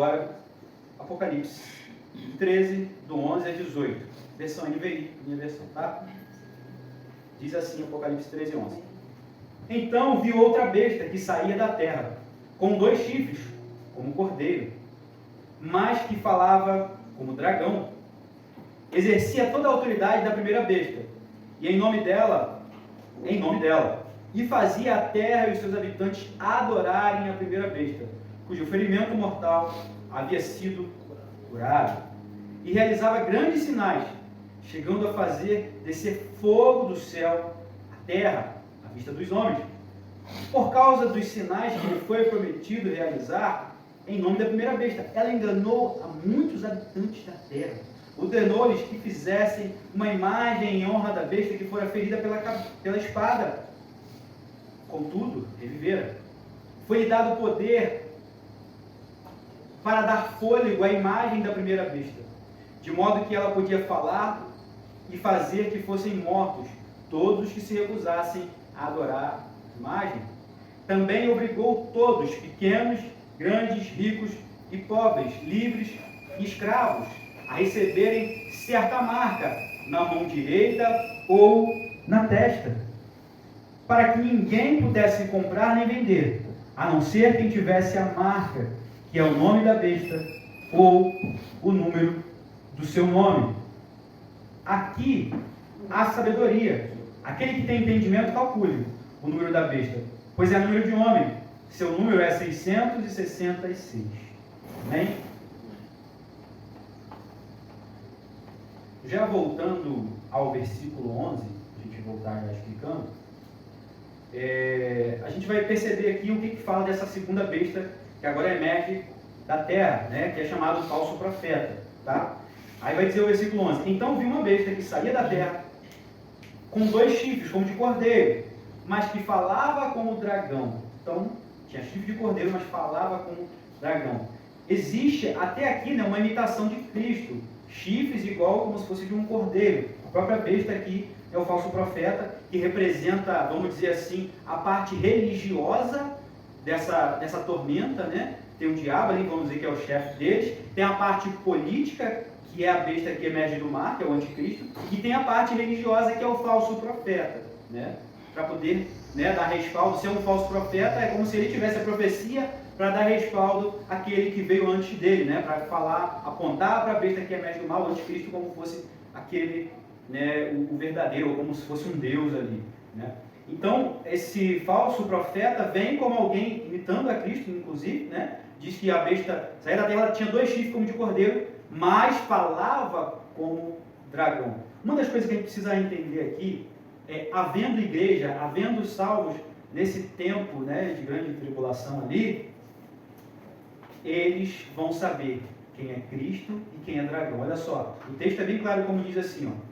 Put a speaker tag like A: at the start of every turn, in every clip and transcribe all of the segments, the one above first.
A: agora Apocalipse 13, do 11 a 18. Versão NVI, minha versão, tá? Diz assim, Apocalipse 13, 11. Então vi outra besta que saía da terra, com 2 chifres, como cordeiro, mas que falava como dragão. Exercia toda a autoridade da primeira besta, e em nome dela, e fazia a terra e os seus habitantes adorarem a primeira besta, cujo ferimento mortal havia sido curado. E realizava grandes sinais, chegando a fazer descer fogo do céu à terra, à vista dos homens. Por causa dos sinais que lhe foi prometido realizar, em nome da primeira besta, ela enganou a muitos habitantes da terra. Ordenou-lhes que fizessem uma imagem em honra da besta que fora ferida pela espada. Contudo, revivera. Foi-lhe dado poder para dar fôlego à imagem da primeira besta, de modo que ela podia falar e fazer que fossem mortos todos os que se recusassem a adorar a imagem. Também obrigou todos, pequenos, grandes, ricos e pobres, livres e escravos, a receberem certa marca na mão direita ou na testa, para que ninguém pudesse comprar nem vender, a não ser quem tivesse a marca, que é o nome da besta ou o número do seu nome. Aqui há sabedoria. Aquele que tem entendimento, calcule o número da besta, pois é número de homem. Seu número é 666. Amém? Já voltando ao versículo 11, a gente voltar já explicando, a gente vai perceber aqui o que fala dessa segunda besta, que agora emerge da terra, né, que é chamado falso profeta. Tá? Aí vai dizer o versículo 11. Então vi uma besta que saía da terra, com 2 chifres, como de cordeiro, mas que falava como dragão. Então, tinha chifre de cordeiro, mas falava como dragão. Existe até aqui, né, uma imitação de Cristo. Chifres igual como se fosse de um cordeiro. A própria besta aqui é o falso profeta, que representa, vamos dizer assim, a parte religiosa dessa tormenta, né? Tem o diabo ali, vamos dizer que é o chefe deles. Tem a parte política, que é a besta que emerge do mar, que é o anticristo. E tem a parte religiosa, que é o falso profeta, né? Para poder, né, dar respaldo. Ser um falso profeta é como se ele tivesse a profecia para dar respaldo àquele que veio antes dele, né? Para falar, apontar para a besta que emerge do mal, o anticristo, como fosse aquele, né, o verdadeiro, ou como se fosse um Deus ali, né? Então, esse falso profeta vem como alguém imitando a Cristo, inclusive, né? Diz que a besta saía da terra, ela tinha 2 chifres como de cordeiro, mas falava como dragão. Uma das coisas que a gente precisa entender aqui é, havendo igreja, havendo salvos nesse tempo, né, de grande tribulação ali, eles vão saber quem é Cristo e quem é dragão. Olha só, o texto é bem claro como diz assim, ó.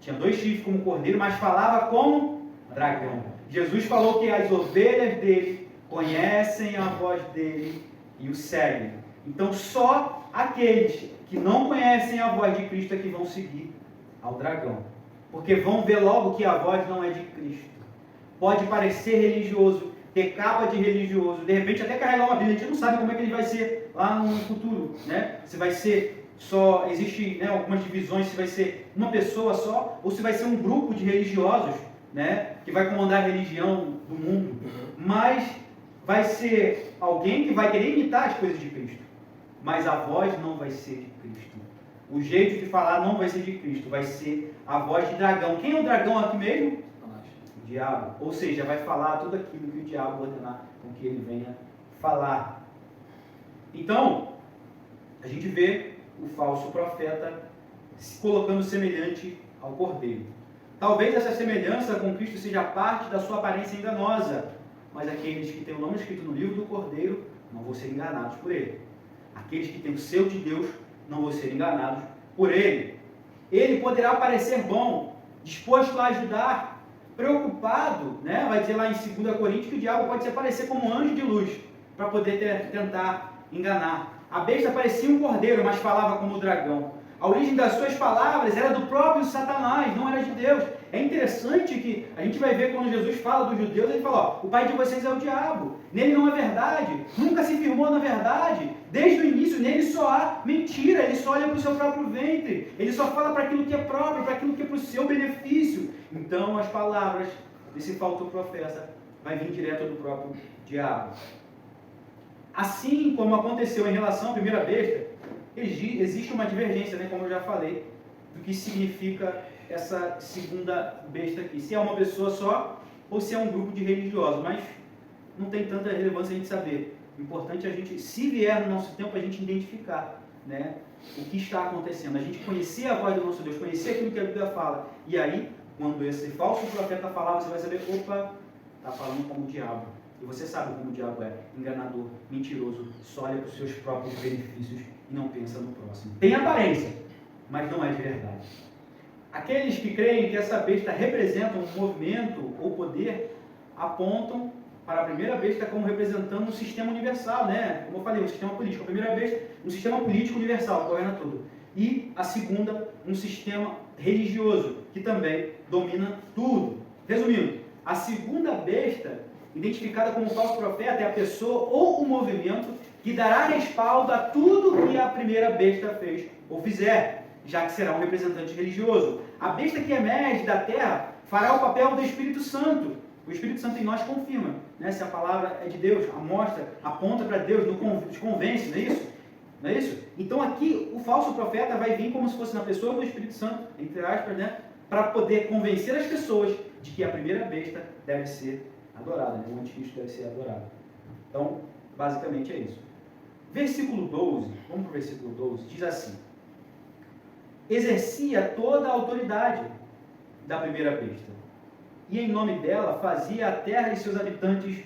A: Tinha 2 chifres como cordeiro, mas falava como dragão. Jesus falou que as ovelhas dele conhecem a voz dele e o seguem. Então só aqueles que não conhecem a voz de Cristo é que vão seguir ao dragão. Porque vão ver logo que a voz não é de Cristo. Pode parecer religioso, ter capa de religioso, de repente até carregar uma Bíblia. A gente não sabe como é que ele vai ser lá no futuro, né? Se vai ser só, existe, né, algumas divisões, se vai ser uma pessoa só, ou se vai ser um grupo de religiosos, né, que vai comandar a religião do mundo. Mas vai ser alguém que vai querer imitar as coisas de Cristo. Mas a voz não vai ser de Cristo. O jeito de falar não vai ser de Cristo, vai ser a voz de dragão. Quem é o dragão aqui mesmo? O diabo. Ou seja, vai falar tudo aquilo que o diabo ordenar com que ele venha falar. Então, a gente vê o falso profeta se colocando semelhante ao cordeiro. Talvez essa semelhança com Cristo seja parte da sua aparência enganosa, mas aqueles que têm o nome escrito no livro do cordeiro não vão ser enganados por ele. Aqueles que têm o selo de Deus não vão ser enganados por ele. Ele poderá parecer bom, disposto a ajudar, preocupado, né? Vai dizer lá em 2 Coríntios que o diabo pode se aparecer como um anjo de luz, para poder tentar enganar. A besta parecia um cordeiro, mas falava como dragão. A origem das suas palavras era do próprio Satanás, não era de Deus. É interessante que a gente vai ver quando Jesus fala dos judeus, ele fala, ó, o pai de vocês é o diabo, nele não há verdade, nunca se firmou na verdade, desde o início nele só há mentira, ele só olha para o seu próprio ventre, ele só fala para aquilo que é próprio, para aquilo que é para o seu benefício. Então as palavras desse falso profeta vai vir direto do próprio diabo. Assim como aconteceu em relação à primeira besta, existe uma divergência, né, como eu já falei, do que significa essa segunda besta aqui. Se é uma pessoa só ou se é um grupo de religiosos, mas não tem tanta relevância a gente saber. O importante é a gente, se vier no nosso tempo, a gente identificar, né, o que está acontecendo. A gente conhecer a voz do nosso Deus, conhecer aquilo que a Bíblia fala. E aí, quando esse falso profeta falar, você vai saber, opa, está falando como o diabo. E você sabe como o diabo é, enganador, mentiroso, só olha para os seus próprios benefícios e não pensa no próximo. Tem aparência, mas não é de verdade. Aqueles que creem que essa besta representa um movimento ou poder, apontam para a primeira besta como representando um sistema universal, né? Como eu falei, um sistema político. A primeira besta, um sistema político universal, que governa tudo. E a segunda, um sistema religioso, que também domina tudo. Resumindo, a segunda besta, identificada como falso profeta, é a pessoa ou o movimento que dará respaldo a tudo que a primeira besta fez ou fizer, já que será um representante religioso. A besta que emerge da terra fará o papel do Espírito Santo. O Espírito Santo em nós confirma, né? Se a palavra é de Deus, mostra, aponta para Deus, nos convence, não é isso? Não é isso? Então aqui o falso profeta vai vir como se fosse na pessoa do Espírito Santo, entre aspas, né? Para poder convencer as pessoas de que a primeira besta deve ser adorada, né? O anticristo deve ser adorado. Então, basicamente é isso. Versículo 12, vamos para o versículo 12, diz assim: exercia toda a autoridade da primeira besta, e em nome dela fazia a terra e seus habitantes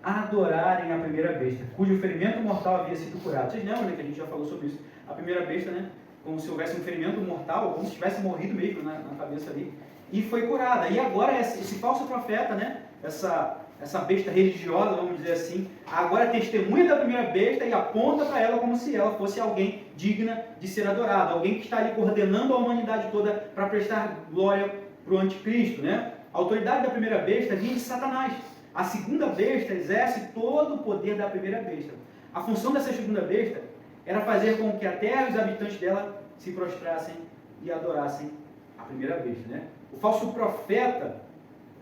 A: adorarem a primeira besta, cujo ferimento mortal havia sido curado. Vocês lembram, né, que a gente já falou sobre isso? A primeira besta, né, como se houvesse um ferimento mortal, como se tivesse morrido mesmo na cabeça ali, e foi curada. E agora esse falso profeta, né, essa besta religiosa, vamos dizer assim, agora é testemunha da primeira besta e aponta para ela como se ela fosse alguém digna de ser adorado, alguém que está ali coordenando a humanidade toda para prestar glória para o anticristo, né? A autoridade da primeira besta vinha de Satanás. A segunda besta exerce todo o poder da primeira besta. A função dessa segunda besta era fazer com que a terra e os habitantes dela se prostrassem e adorassem a primeira besta, né? O falso profeta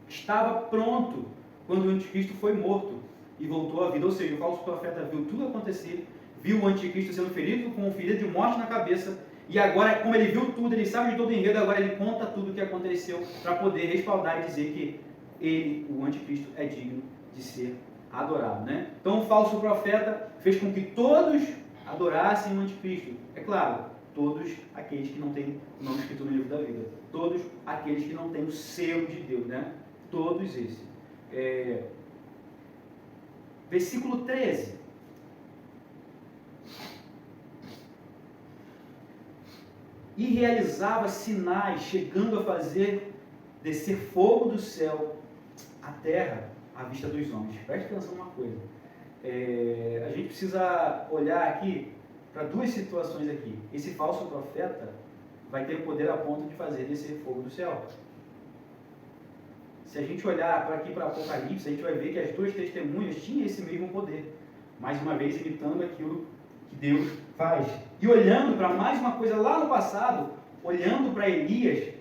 A: estava pronto quando o anticristo foi morto e voltou à vida. Ou seja, o falso profeta viu tudo acontecer, viu o anticristo sendo ferido com um ferida de morte na cabeça, e agora, como ele viu tudo, ele sabe de todo o enredo, agora ele conta tudo o que aconteceu para poder respaldar e dizer que ele, o anticristo, é digno de ser adorado, né? Então o falso profeta fez com que todos adorassem o anticristo. É claro, todos aqueles que não têm o nome escrito no livro da vida, todos aqueles que não têm o selo de Deus, né? Todos esses. Versículo 13. E realizava sinais, chegando a fazer descer fogo do céu à terra à vista dos homens. Preste atenção numa coisa. A gente precisa olhar aqui para duas situações aqui. Esse falso profeta vai ter poder a ponto de fazer descer fogo do céu. Se a gente olhar para aqui para Apocalipse, a gente vai ver que as duas testemunhas tinham esse mesmo poder. Mais uma vez imitando aquilo que Deus faz. E olhando para mais uma coisa lá no passado, olhando para Elias,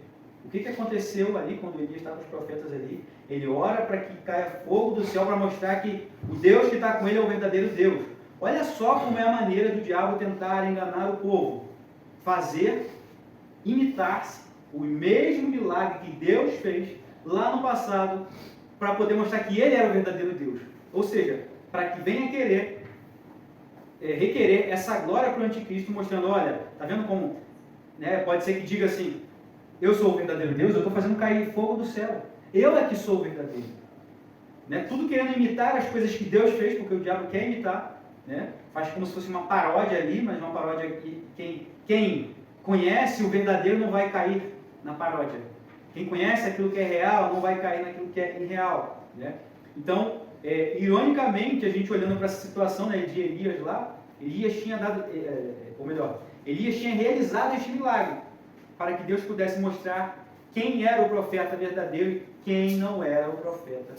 A: o que aconteceu ali quando Elias estava com os profetas ali? Ele ora para que caia fogo do céu para mostrar que o Deus que está com ele é o verdadeiro Deus. Olha só como é a maneira do diabo tentar enganar o povo. Fazer, imitar-se o mesmo milagre que Deus fez lá no passado para poder mostrar que ele era o verdadeiro Deus. Ou seja, para que venha requerer essa glória para o anticristo, mostrando, olha, tá vendo como, né, pode ser que diga assim, eu sou o verdadeiro Deus, eu estou fazendo cair fogo do céu, eu é que sou o verdadeiro, né? Tudo querendo imitar as coisas que Deus fez, porque o diabo quer imitar, né? Faz como se fosse uma paródia ali, mas uma paródia que quem conhece o verdadeiro não vai cair na paródia, quem conhece aquilo que é real não vai cair naquilo que é irreal, né? Então, ironicamente, a gente olhando para essa situação, né, de Elias lá, Elias tinha dado, ou melhor, Elias tinha realizado este milagre para que Deus pudesse mostrar quem era o profeta verdadeiro e quem não era o profeta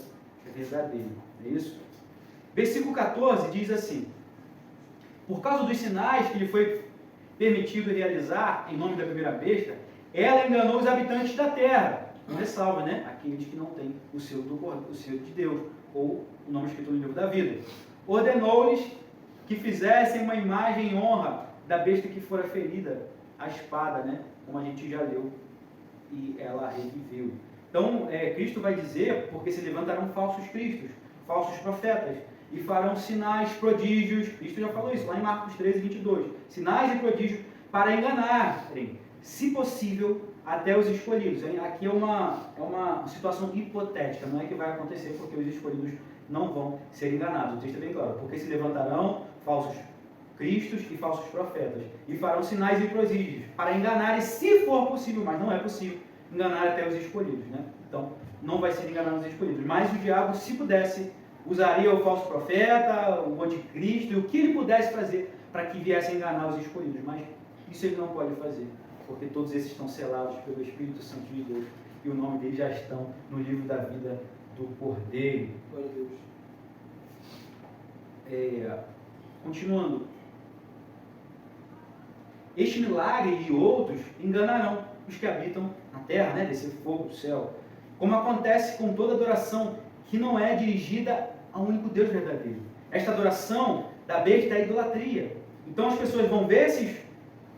A: verdadeiro. É isso? Versículo 14 diz assim: por causa dos sinais que lhe foi permitido realizar em nome da primeira besta, ela enganou os habitantes da terra. Não ressalva, né? Aqueles que não têm o selo de Deus, ou o nome escrito no livro da vida. Ordenou-lhes que fizessem uma imagem em honra da besta que fora ferida, a espada, né? Como a gente já leu, e ela reviveu. Então, Cristo vai dizer, porque se levantarão falsos cristos, falsos profetas, e farão sinais, prodígios. Cristo já falou isso lá em Marcos 13, 22. Sinais e prodígios para enganarem, se possível, até os escolhidos. Aqui é uma situação hipotética, não é que vai acontecer porque os escolhidos não vão ser enganados. O texto é bem claro. Porque se levantarão falsos cristos e falsos profetas, e farão sinais e prodígios para enganarem, se for possível, mas não é possível, enganar até os escolhidos, né? Então, não vai ser enganar os escolhidos. Mas o diabo, se pudesse, usaria o falso profeta, o anticristo, e o que ele pudesse fazer para que viesse a enganar os escolhidos. Mas isso ele não pode fazer, porque todos esses estão selados pelo Espírito Santo de Deus, e o nome deles já estão no livro da vida do Cordeiro.
B: Glória a Deus.
A: Continuando. Este milagre e outros enganarão os que habitam na terra, né? Descer fogo do céu. Como acontece com toda adoração que não é dirigida ao único Deus verdadeiro. Esta adoração da besta é a idolatria. Então as pessoas vão ver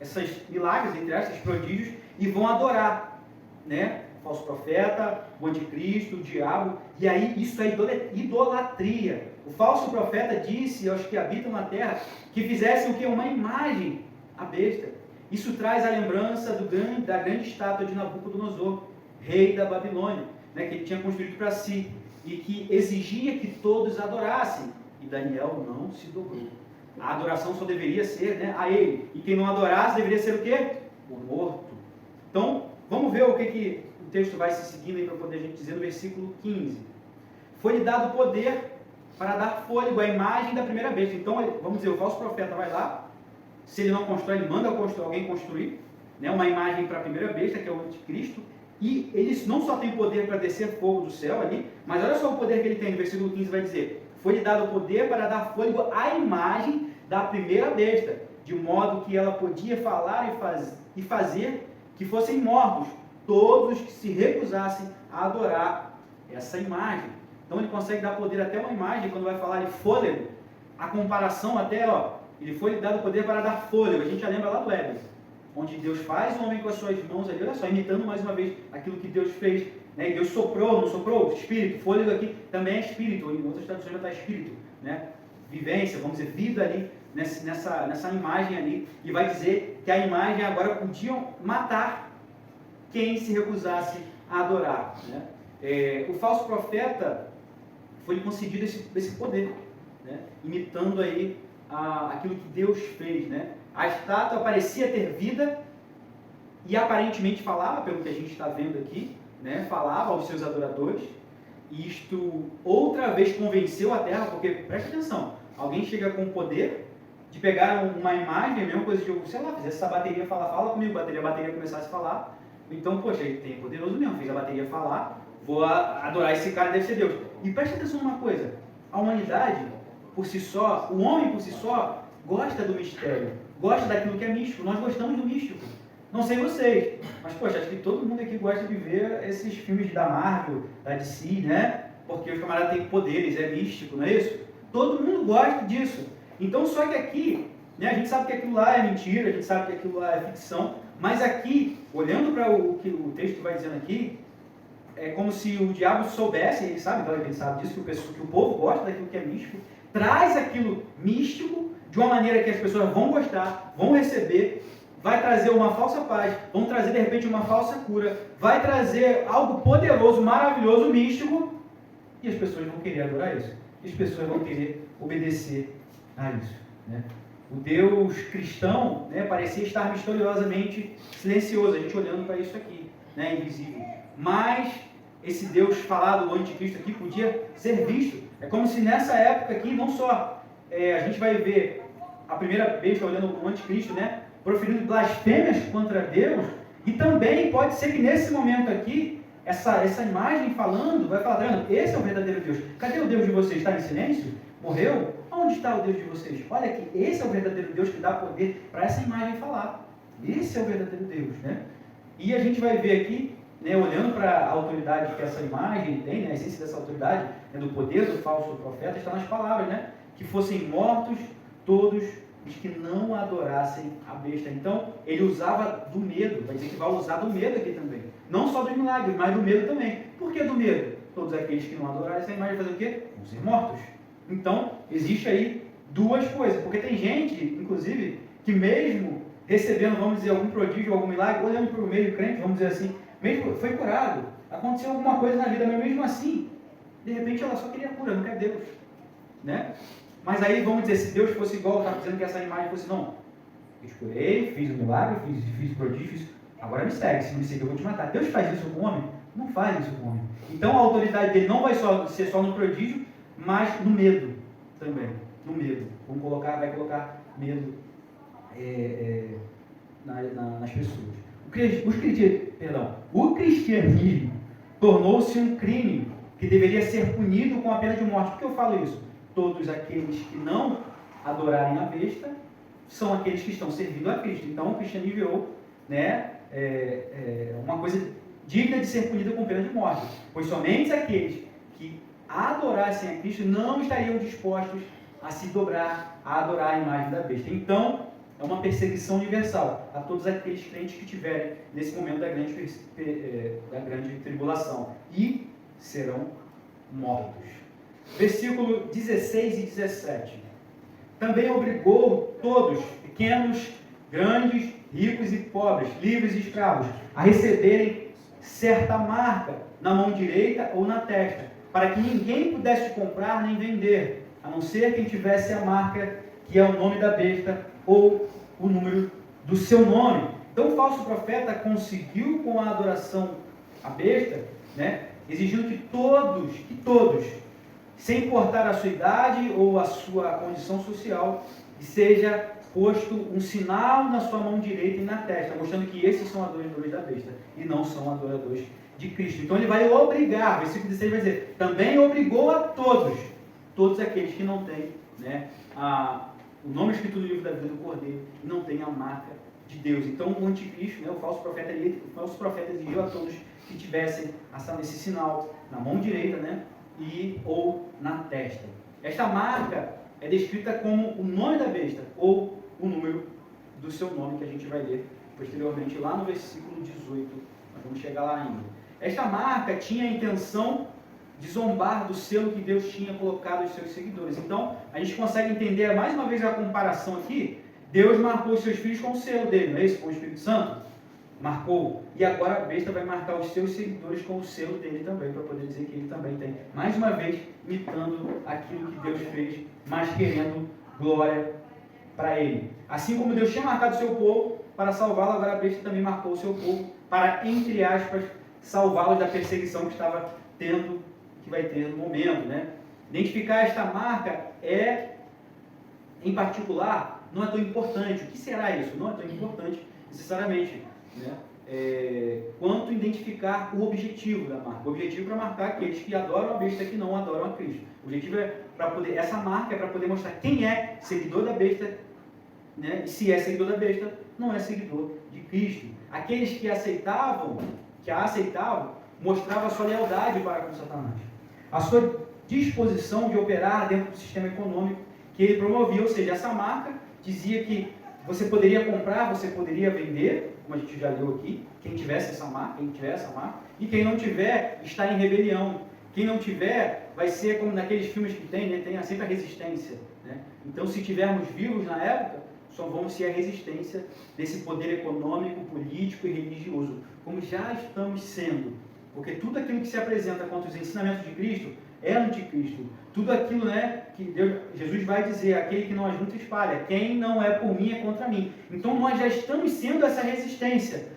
A: esses milagres, entre esses prodígios, e vão adorar, né? O falso profeta, o anticristo, o diabo, e aí isso é idolatria. O falso profeta disse aos que habitam na terra que fizessem o que? Uma imagem à besta. Isso traz a lembrança da grande estátua de Nabucodonosor, rei da Babilônia, né? Que ele tinha construído para si e que exigia que todos adorassem. E Daniel não se dobrou. A adoração só deveria ser, né, a ele. E quem não adorasse deveria ser o quê? O morto. Então, vamos ver o que o texto vai se seguindo aí para poder a gente dizer no versículo 15. Foi-lhe dado poder para dar fôlego à imagem da primeira besta. Então, vamos dizer, o falso profeta vai lá, se ele não constrói, ele manda alguém construir, né, uma imagem para a primeira besta, que é o anticristo, e ele não só tem poder para descer fogo do céu ali, mas olha só o poder que ele tem, no versículo 15 vai dizer: foi-lhe dado o poder para dar fôlego à imagem da primeira besta, de modo que ela podia falar e fazer que fossem mortos todos os que se recusassem a adorar essa imagem. Então ele consegue dar poder até uma imagem, quando vai falar de fôlego, a comparação até, ele foi dado poder para dar fôlego. A gente já lembra lá do Éden, onde Deus faz o homem com as suas mãos ali, olha só, imitando mais uma vez aquilo que Deus fez, né? E Deus soprou, não soprou? Espírito, fôlego aqui também é espírito, em outras traduções já está espírito, né? Vivência, vamos dizer, vida ali, nessa imagem ali, e vai dizer que a imagem agora podia matar quem se recusasse a adorar, né? O falso profeta foi concedido esse poder, né? Imitando aí aquilo que Deus fez, né? A estátua parecia ter vida e aparentemente falava, pelo que a gente está vendo aqui, né? Falava aos seus adoradores, e isto outra vez convenceu a terra, porque, presta atenção, alguém chega com o poder de pegar uma imagem, a mesma coisa de, sei lá, fizesse essa bateria falar, fala comigo, a bateria começasse a falar, então, poxa, ele tem poderoso mesmo, fez a bateria falar, vou adorar esse cara, deve ser Deus. E presta atenção numa coisa, a humanidade, por si só, o homem por si só, gosta do mistério, gosta daquilo que é místico, nós gostamos do místico. Não sei vocês, mas poxa, acho que todo mundo aqui gosta de ver esses filmes da Marvel, da DC, né? Porque os camaradas têm poderes, é místico, não é isso? Todo mundo gosta disso. Então, só que aqui, né, a gente sabe que aquilo lá é mentira, a gente sabe que aquilo lá é ficção, mas aqui, olhando para o que o texto vai dizendo aqui, é como se o diabo soubesse, ele sabe, então ele sabe disso, que o povo gosta daquilo que é místico, traz aquilo místico de uma maneira que as pessoas vão gostar, vão receber, vai trazer uma falsa paz, vão trazer de repente uma falsa cura, vai trazer algo poderoso, maravilhoso, místico, e as pessoas vão querer adorar isso, e as pessoas vão querer obedecer a isso, né? O Deus cristão, né, parecia estar misteriosamente silencioso, a gente olhando para isso aqui, né, invisível, mas esse Deus falado, o anticristo aqui, podia ser visto. É como se nessa época aqui, não só a gente vai ver a primeira besta olhando o anticristo, né, proferindo blasfêmias contra Deus, e também pode ser que nesse momento aqui, essa imagem falando, vai falar, tá vendo? Esse é o verdadeiro Deus. Cadê o Deus de vocês? Está em silêncio? Morreu? Onde está o Deus de vocês? Olha aqui, esse é o verdadeiro Deus que dá poder para essa imagem falar. Esse é o verdadeiro Deus, né? E a gente vai ver aqui, né, olhando para a autoridade que essa imagem tem, né, a essência dessa autoridade, né, do poder do falso profeta, está nas palavras, né? Que fossem mortos todos os que não adorassem a besta. Então, ele usava do medo, vai dizer que vai usar do medo aqui também. Não só dos milagres, mas do medo também. Por que do medo? Todos aqueles que não adoraram essa imagem fazer o quê? Vão ser mortos. Então, existe aí duas coisas. Porque tem gente, inclusive, que mesmo recebendo, vamos dizer, algum prodígio, algum milagre, olhando para o meio crente, vamos dizer assim, mesmo foi curado, aconteceu alguma coisa na vida, mas mesmo assim, de repente ela só queria cura, não quer Deus, né? Mas aí, vamos dizer, se Deus fosse igual, está dizendo que essa imagem fosse, não, eu te curei, fiz um milagre, fiz prodígio, agora me segue, se não me seguir eu vou te matar. Deus faz isso com o homem? Não faz isso com o homem. Então a autoridade dele não vai ser só no prodígio, mas no medo também, no medo. Vai colocar medo nas pessoas. O cristianismo tornou-se um crime que deveria ser punido com a pena de morte. Por que eu falo isso? Todos aqueles que não adorarem a besta são aqueles que estão servindo a Cristo. Então o cristianismo virou, né, uma coisa digna de ser punida com pena de morte. Pois somente aqueles que adorassem a Cristo não estariam dispostos a se dobrar, a adorar a imagem da besta. Então, é uma perseguição universal a todos aqueles crentes que tiverem nesse momento da grande tribulação. E serão mortos. Versículo 16 e 17. Também obrigou todos, pequenos, grandes, ricos e pobres, livres e escravos, a receberem certa marca na mão direita ou na testa, para que ninguém pudesse comprar nem vender, a não ser quem tivesse a marca que é o nome da besta ou o número do seu nome. Então o falso profeta conseguiu, com a adoração à besta, né, exigindo que todos, sem importar a sua idade ou a sua condição social, seja posto um sinal na sua mão direita e na testa, mostrando que esses são adoradores da besta e não são adoradores de Cristo. Então ele vai obrigar, versículo 16 vai dizer, também obrigou a todos aqueles que não têm, né, o nome escrito no livro da vida do Cordeiro e não têm a marca de Deus. Então o anticristo, né, o falso profeta exigiu a todos que tivessem esse sinal na mão direita, né, ou na testa. Esta marca é descrita como o nome da besta ou o número do seu nome, que a gente vai ler posteriormente lá no versículo 18. Nós vamos chegar lá ainda. Esta marca tinha a intenção de zombar do selo que Deus tinha colocado aos seus seguidores. Então, a gente consegue entender mais uma vez a comparação aqui. Deus marcou os seus filhos com o selo dele, não é isso? Com o Espírito Santo. Marcou. E agora a besta vai marcar os seus seguidores com o selo dele também, para poder dizer que ele também tem. Mais uma vez, imitando aquilo que Deus fez, mas querendo glória para ele. Assim como Deus tinha marcado o seu povo para salvá-lo, agora a besta também marcou o seu povo para, entre aspas, salvá-los da perseguição que estava tendo, que vai ter no momento, né? Identificar esta marca em particular, não é tão importante. O que será isso? Não é tão importante necessariamente, né? Quanto identificar o objetivo da marca. O objetivo é para marcar aqueles que adoram a besta e que não adoram a Cristo. O objetivo é para poder, essa marca é para poder mostrar quem é seguidor da besta, né? E se é seguidor da besta, não é seguidor de Cristo. Aqueles que a aceitavam, mostravam a sua lealdade para com Satanás, a sua disposição de operar dentro do sistema econômico que ele promovia. Ou seja, essa marca dizia que você poderia comprar, você poderia vender, como a gente já leu aqui, quem tivesse essa marca, e quem não tiver, está em rebelião. Quem não tiver, vai ser como naqueles filmes que tem, né? Tem sempre a resistência, né? Então, se tivermos vivos na época, só vamos ser a resistência desse poder econômico, político e religioso, como já estamos sendo. Porque tudo aquilo que se apresenta contra os ensinamentos de Cristo é anticristo. Tudo aquilo, né, que Jesus vai dizer, aquele que não ajunta espalha, quem não é por mim é contra mim. Então nós já estamos sendo essa resistência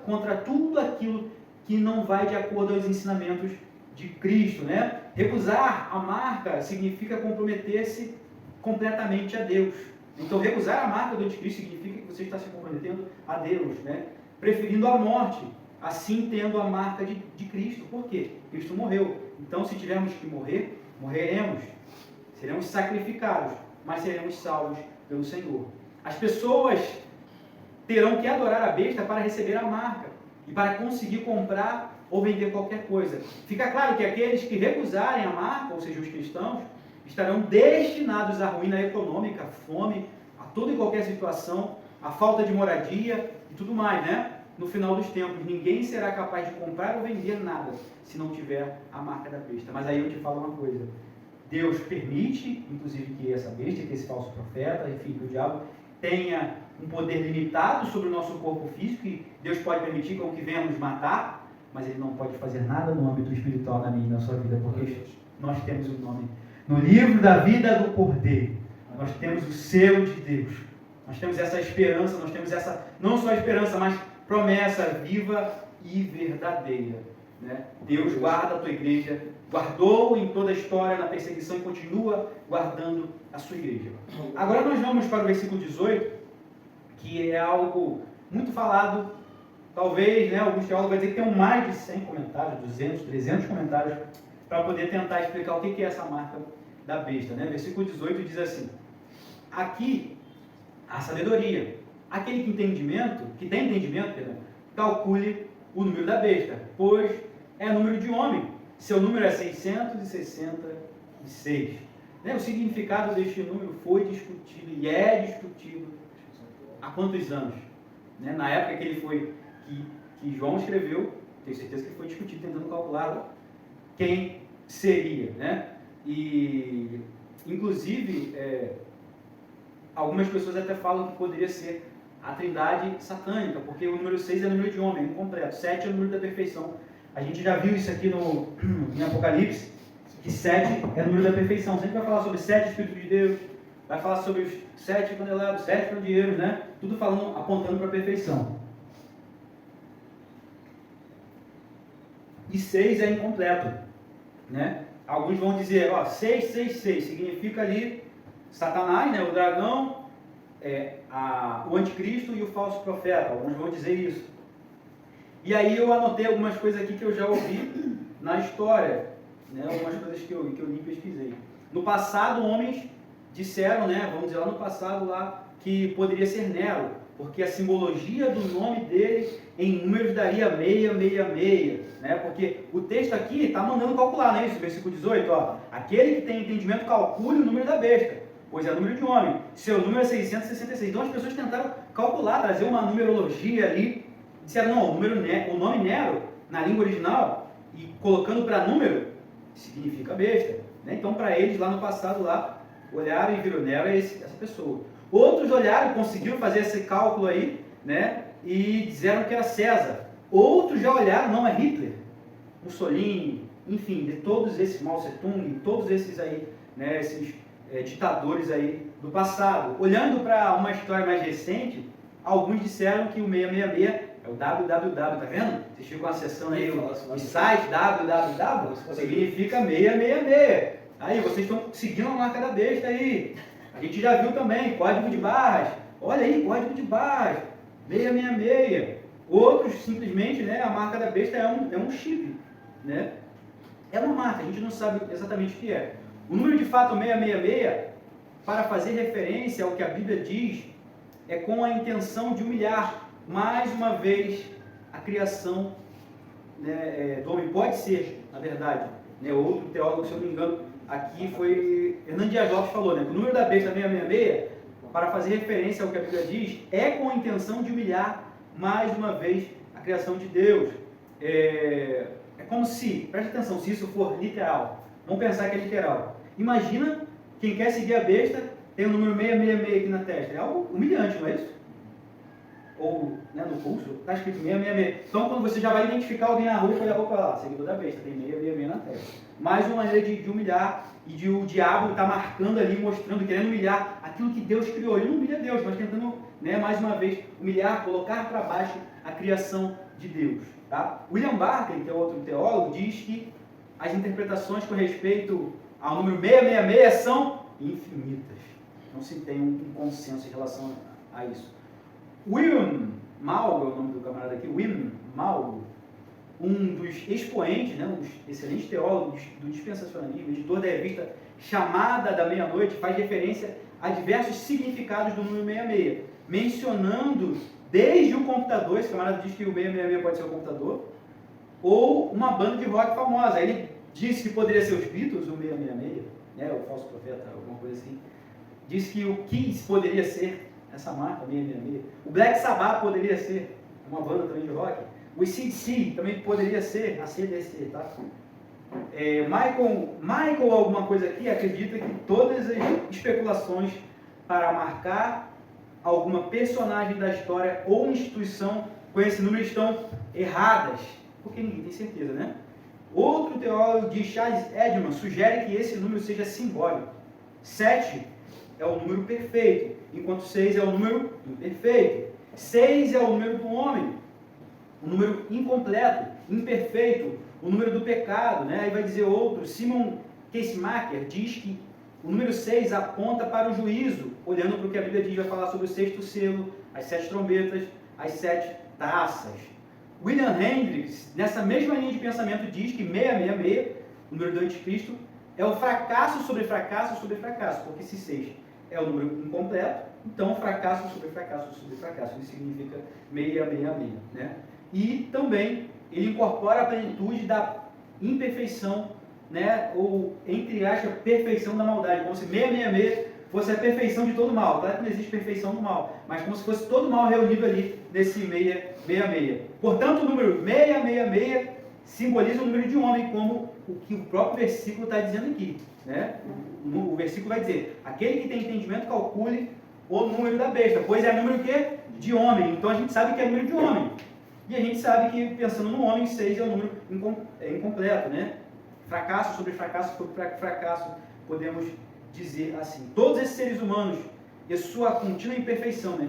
A: contra tudo aquilo que não vai de acordo aos ensinamentos de Cristo, né? Recusar a marca significa comprometer-se completamente a Deus. Então, recusar a marca do anticristo significa que você está se comprometendo a Deus, né? Preferindo a morte, assim tendo a marca de Cristo. Por quê? Cristo morreu. Então, se tivermos que morrer, morreremos. Seremos sacrificados, mas seremos salvos pelo Senhor. As pessoas terão que adorar a besta para receber a marca e para conseguir comprar ou vender qualquer coisa. Fica claro que aqueles que recusarem a marca, ou seja, os cristãos, estarão destinados à ruína econômica, à fome, a toda e qualquer situação, à falta de moradia e tudo mais, né? No final dos tempos, ninguém será capaz de comprar ou vender nada se não tiver a marca da besta. Mas aí eu te falo uma coisa. Deus permite, inclusive, que essa besta, que esse falso profeta, enfim, que o diabo tenha um poder limitado sobre o nosso corpo físico, e Deus pode permitir com que venha nos matar, mas Ele não pode fazer nada no âmbito espiritual na minha e na sua vida, porque nós temos o nome no livro da vida do Cordeiro. Nós temos o selo de Deus. Nós temos essa esperança, nós temos essa, não só esperança, mas promessa viva e verdadeira. Né? Deus guarda a tua igreja, guardou em toda a história na perseguição e continua guardando a sua igreja. Agora nós vamos para o versículo 18, que é algo muito falado. Talvez, né, alguns teólogos vão dizer que tem mais de 100 comentários, 200, 300 comentários, para poder tentar explicar o que é essa marca da besta. Né? Versículo 18 diz assim: aqui a sabedoria, aquele que tem entendimento, calcule o número da besta, pois é número de homem, seu número é 666. Né? O significado deste número foi discutido e é discutido há quantos anos? Né? Na época que ele foi, que João escreveu, tenho certeza que foi discutido tentando calcular quem seria, né? E inclusive algumas pessoas até falam que poderia ser a trindade satânica, porque o número 6 é o número de homem, incompleto. 7 é o número da perfeição. A gente já viu isso aqui em Apocalipse, que 7 é o número da perfeição. Sempre vai falar sobre 7 Espíritos de Deus, vai falar sobre os 7 candelabros, 7 candeeiros, né? Tudo falando, apontando para a perfeição. E 6 é incompleto, né? Alguns vão dizer, 666 significa ali Satanás, né? O dragão, o anticristo e o falso profeta. Alguns vão dizer isso. E aí eu anotei algumas coisas aqui que eu já ouvi na história, né? Algumas coisas que eu li e pesquisei. No passado, homens disseram, né? Vamos dizer lá no passado lá, que poderia ser Nero, porque a simbologia do nome dele em números daria 666, né? Porque o texto aqui está mandando calcular, né? Isso, versículo 18, aquele que tem entendimento calcule o número da besta, pois é o número de homem, seu número é 666. Então as pessoas tentaram calcular, trazer uma numerologia ali, disseram, não, o nome Nero, na língua original, e colocando para número, significa besta, né? Então para eles lá no passado, lá, olharam e viram, Nero é essa pessoa. Outros olharam e conseguiram fazer esse cálculo aí, né? E disseram que era César. Outros já olharam, não, é Hitler, Mussolini, enfim, de todos esses, Mao Tse-tung, todos esses aí, né? Esses ditadores aí do passado. Olhando para uma história mais recente, alguns disseram que o 666 é o www, tá vendo? Vocês ficam acessando aí o site www, significa 666. Aí, vocês estão seguindo a marca da besta aí. A gente já viu também, código de barras. Olha aí, código de barras, 666. Outros, simplesmente, né, a marca da besta é um chip, né? É uma marca, a gente não sabe exatamente o que é. O número de fato 666, para fazer referência ao que a Bíblia diz, é com a intenção de humilhar, mais uma vez, a criação, né, do homem. Pode ser, na verdade, né, outro teólogo, se eu não me engano, aqui foi Hernando Dias Lopes falou, né, que o número da besta 666, para fazer referência ao que a Bíblia diz, é com a intenção de humilhar, mais uma vez, a criação de Deus. É como se, preste atenção, se isso for literal, vamos pensar que é literal. Imagina quem quer seguir a besta, tem o número 666 aqui na testa. É algo humilhante, não é isso? Ou, né, no pulso, está escrito 666. Então, quando você já vai identificar alguém na rua, olha a roupa lá, seguidor da besta, tem 666 na testa. Mais uma maneira de humilhar, e de o diabo está marcando ali, mostrando, querendo humilhar aquilo que Deus criou. Ele não humilha Deus, mas tentando, né, mais uma vez, humilhar, colocar para baixo a criação de Deus. Tá? William Barclay, que é outro teólogo, diz que as interpretações com respeito ao número 666 são infinitas. Não se tem um consenso em relação a isso. William Maul, é o nome do camarada aqui, William Maul, um dos expoentes, né, um dos excelentes teólogos do dispensacionalismo, editor da revista Chamada da Meia-Noite, faz referência a diversos significados do número 66, mencionando desde o computador, esse camarada diz que o 666 pode ser o computador, ou uma banda de rock famosa. Ele disse que poderia ser os Beatles, o 666, né, o falso profeta, alguma coisa assim. Disse que o Kiss poderia ser essa marca, 666. O Black Sabbath poderia ser uma banda também de rock. O AC/DC também poderia ser a CDC, tá? Michael alguma coisa aqui acredita que todas as especulações para marcar alguma personagem da história ou instituição com esse número estão erradas, porque ninguém tem certeza, né? Outro teólogo de Charles Edman sugere que esse número seja simbólico. 7 é o número perfeito, enquanto 6 é o número imperfeito. 6 é o número do homem, o número incompleto, imperfeito, o número do pecado, né? Aí vai dizer outro, Simon Keismacher diz que o número 6 aponta para o juízo, olhando para o que a Bíblia diz, vai falar sobre o 6º selo, as 7 trombetas, as 7 taças. William Hendricks, nessa mesma linha de pensamento, diz que 666, o número do anticristo, é o fracasso sobre fracasso sobre fracasso, porque se 6 é o número incompleto, então fracasso sobre fracasso sobre fracasso, isso significa 666, né? E também ele incorpora a plenitude da imperfeição, né? Ou, entre aspas, perfeição da maldade, como se 666 fosse a perfeição de todo mal. Claro que não existe perfeição do mal, mas como se fosse todo mal reunido ali nesse 666. Portanto, o número 666 simboliza o número de homem, como o que o próprio versículo está dizendo aqui, né? O versículo vai dizer: aquele que tem entendimento calcule o número da besta, pois é número quê? De homem. Então a gente sabe que é número de homem. E a gente sabe que, pensando no homem, 6 é um número incompleto, né? Fracasso sobre fracasso sobre fracasso, podemos dizer assim. Todos esses seres humanos e a sua contínua imperfeição, né?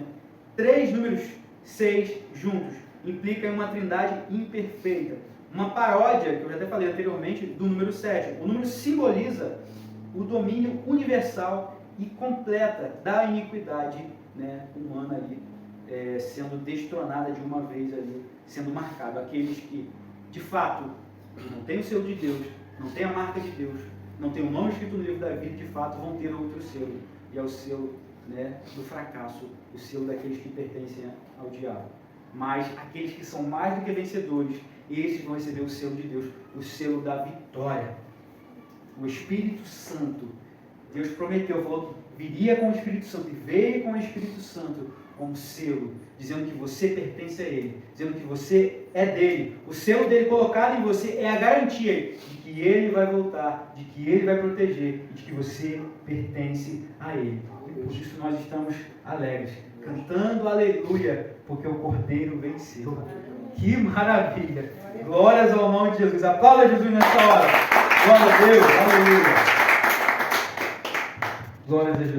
A: 3 números 6 juntos implicam em uma trindade imperfeita. Uma paródia, que eu já até falei anteriormente, do número 7. O número simboliza o domínio universal e completa da iniquidade, né, humana ali, sendo destronada de uma vez ali, sendo marcado. Aqueles que, de fato, não têm o selo de Deus, não têm a marca de Deus, não têm o nome escrito no livro da vida, de fato vão ter outro selo, e é o selo, né, do fracasso, o selo daqueles que pertencem ao diabo. Mas aqueles que são mais do que vencedores, esses vão receber o selo de Deus, o selo da vitória. O Espírito Santo, Deus prometeu, falou que viria com o Espírito Santo, e veio com o Espírito Santo como selo, dizendo que você pertence a Ele, dizendo que você é dele. O selo dele colocado em você é a garantia de que Ele vai voltar, de que Ele vai proteger, de que você pertence a Ele. E por isso nós estamos alegres, cantando aleluia, porque o Cordeiro venceu. Que maravilha! Glórias ao nome de Jesus. Aplauda Jesus nessa hora. Glória a Deus. Aleluia. Glórias a Jesus.